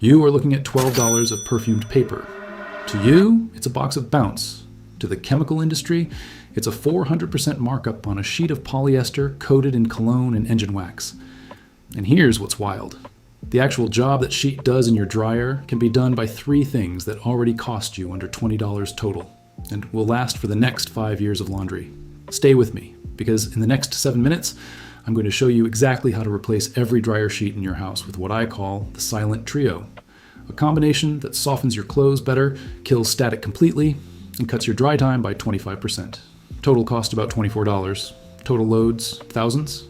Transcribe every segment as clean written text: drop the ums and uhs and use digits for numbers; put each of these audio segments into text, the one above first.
You are looking at $12 of perfumed paper. To you, it's a box of Bounce. To the chemical industry, it's a 400% markup on a sheet of polyester coated in cologne and engine wax. And here's what's wild. The actual job that sheet does in your dryer can be done by 3 things that already cost you under $20 total and will last for the next 5 years of laundry. Stay with me, because in the next 7 minutes, I'm going to show you exactly how to replace every dryer sheet in your house with what I call the silent trio. A combination that softens your clothes better, kills static completely, and cuts your dry time by 25%. Total cost about $24. Total loads, thousands.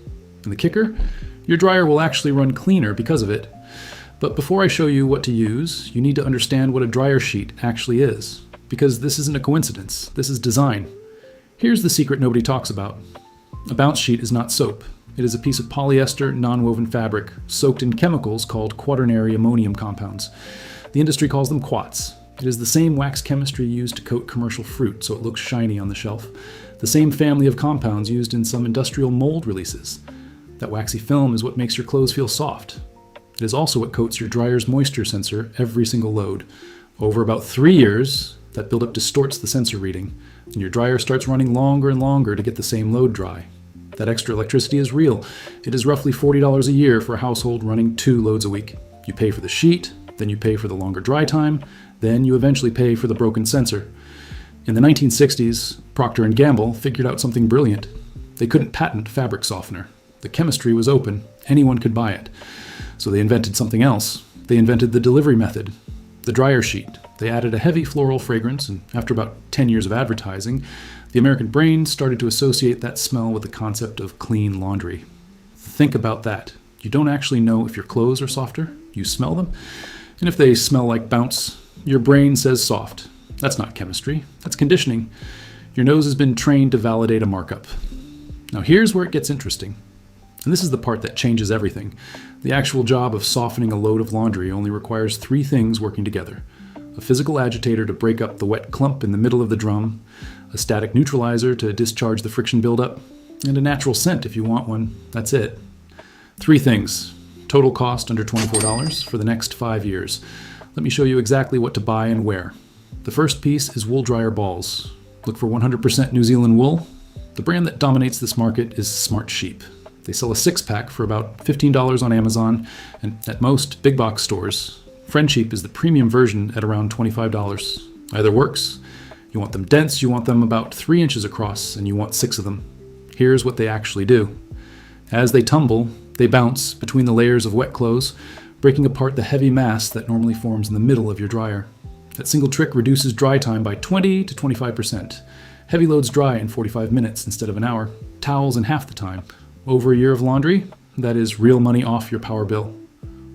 And the kicker? Your dryer will actually run cleaner because of it. But before I show you what to use, you need to understand what a dryer sheet actually is. Because this isn't a coincidence, this is design. Here's the secret nobody talks about. A Bounce sheet is not soap. It is a piece of polyester, non-woven fabric, soaked in chemicals called quaternary ammonium compounds. The industry calls them quats. It is the same wax chemistry used to coat commercial fruit so it looks shiny on the shelf. The same family of compounds used in some industrial mold releases. That waxy film is what makes your clothes feel soft. It is also what coats your dryer's moisture sensor every single load. Over about 3 years, that buildup distorts the sensor reading, and your dryer starts running longer and longer to get the same load dry. That extra electricity is real. It is roughly $40 a year for a household running 2 loads a week. You pay for the sheet, then you pay for the longer dry time, then you eventually pay for the broken sensor. In the 1960s, Procter & Gamble figured out something brilliant. They couldn't patent fabric softener. The chemistry was open. Anyone could buy it. So they invented something else. They invented the delivery method, the dryer sheet. They added a heavy floral fragrance, and after about 10 years of advertising, the American brain started to associate that smell with the concept of clean laundry. Think about that. You don't actually know if your clothes are softer. You smell them. And if they smell like Bounce, your brain says soft. That's not chemistry. That's conditioning. Your nose has been trained to validate a markup. Now here's where it gets interesting. And this is the part that changes everything. The actual job of softening a load of laundry only requires 3 things working together. A physical agitator to break up the wet clump in the middle of the drum, a static neutralizer to discharge the friction buildup, and a natural scent if you want one. That's it. 3 things. Total cost under $24 for the next 5 years. Let me show you exactly what to buy and where. The first piece is wool dryer balls. Look for 100% New Zealand wool. The brand that dominates this market is Smart Sheep. They sell a 6-pack for about $15 on Amazon and at most big box stores. Friendship is the premium version at around $25. Either works. You want them dense, you want them about 3 inches across, and you want 6 of them. Here's what they actually do. As they tumble, they bounce between the layers of wet clothes, breaking apart the heavy mass that normally forms in the middle of your dryer. That single trick reduces dry time by 20 to 25%. Heavy loads dry in 45 minutes instead of an hour. Towels in half the time. Over a year of laundry, that is real money off your power bill.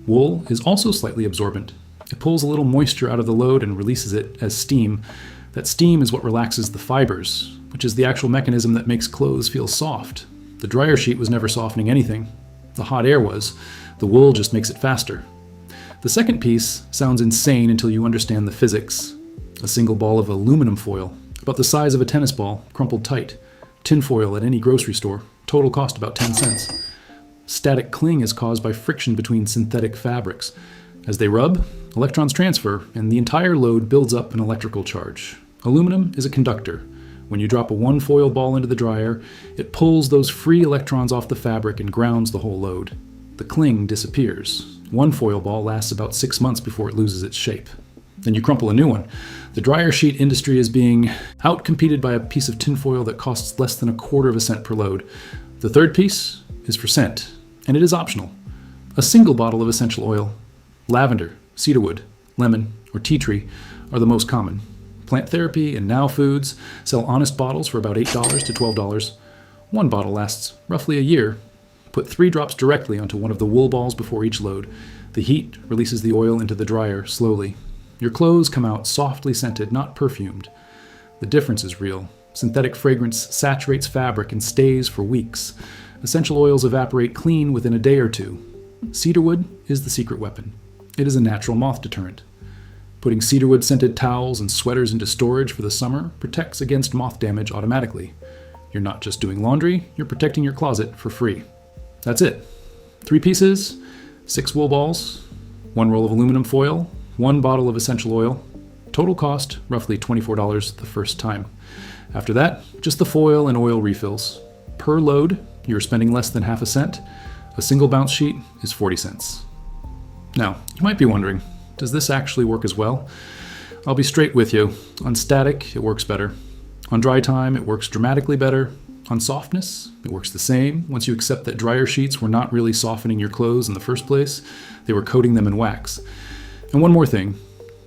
Wool is also slightly absorbent. It pulls a little moisture out of the load and releases it as steam. That steam is what relaxes the fibers, which is the actual mechanism that makes clothes feel soft. The dryer sheet was never softening anything. The hot air was. The wool just makes it faster. The second piece sounds insane until you understand the physics. A single ball of aluminum foil, about the size of a tennis ball, crumpled tight. Tin foil at any grocery store. Total cost about 10 cents. Static cling is caused by friction between synthetic fabrics. As they rub, electrons transfer, and the entire load builds up an electrical charge. Aluminum is a conductor. When you drop a 1 foil ball into the dryer, it pulls those free electrons off the fabric and grounds the whole load. The cling disappears. 1 foil ball lasts about 6 months before it loses its shape. Then you crumple a new one. The dryer sheet industry is being outcompeted by a piece of tinfoil that costs less than 1/4 cent per load. The third piece is for scent, and it is optional. A single bottle of essential oil. Lavender, cedarwood, lemon, or tea tree are the most common. Plant Therapy and Now Foods sell honest bottles for about $8 to $12. 1 bottle lasts roughly a year. Put 3 drops directly onto one of the wool balls before each load. The heat releases the oil into the dryer slowly. Your clothes come out softly scented, not perfumed. The difference is real. Synthetic fragrance saturates fabric and stays for weeks. Essential oils evaporate clean within a day or 2. Cedarwood is the secret weapon. It is a natural moth deterrent. Putting cedarwood-scented towels and sweaters into storage for the summer protects against moth damage automatically. You're not just doing laundry, you're protecting your closet for free. That's it. 3 pieces, 6 wool balls, 1 roll of aluminum foil, 1 bottle of essential oil. Total cost, roughly $24 the first time. After that, just the foil and oil refills. Per load, you're spending less than half a cent. A single bounce sheet is 40 cents. Now, you might be wondering, does this actually work as well? I'll be straight with you. On static, it works better. On dry time, it works dramatically better. On softness, it works the same once you accept that dryer sheets were not really softening your clothes in the first place. They were coating them in wax. And one more thing,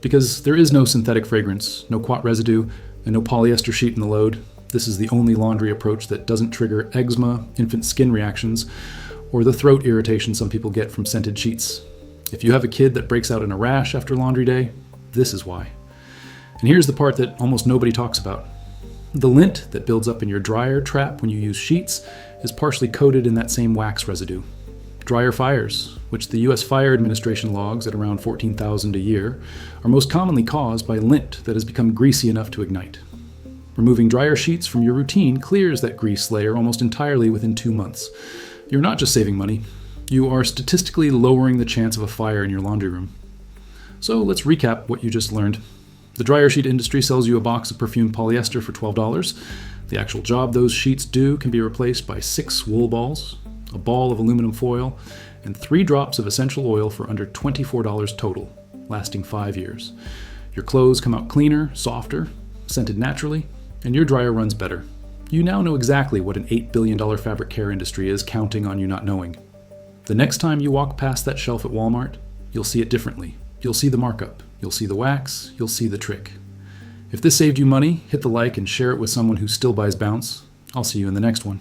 because there is no synthetic fragrance, no quat residue, and no polyester sheet in the load, this is the only laundry approach that doesn't trigger eczema, infant skin reactions, or the throat irritation some people get from scented sheets. If you have a kid that breaks out in a rash after laundry day, this is why. And here's the part that almost nobody talks about. The lint that builds up in your dryer trap when you use sheets is partially coated in that same wax residue. Dryer fires, which the U.S. Fire Administration logs at around 14,000 a year, are most commonly caused by lint that has become greasy enough to ignite. Removing dryer sheets from your routine clears that grease layer almost entirely within 2 months. You're not just saving money, you are statistically lowering the chance of a fire in your laundry room. So let's recap what you just learned. The dryer sheet industry sells you a box of perfumed polyester for $12. The actual job those sheets do can be replaced by 6 wool balls, a ball of aluminum foil, and 3 drops of essential oil for under $24 total, lasting 5 years. Your clothes come out cleaner, softer, scented naturally, and your dryer runs better. You now know exactly what an $8 billion fabric care industry is counting on you not knowing. The next time you walk past that shelf at Walmart, you'll see it differently. You'll see the markup. You'll see the wax. You'll see the trick. If this saved you money, hit the like and share it with someone who still buys Bounce. I'll see you in the next one.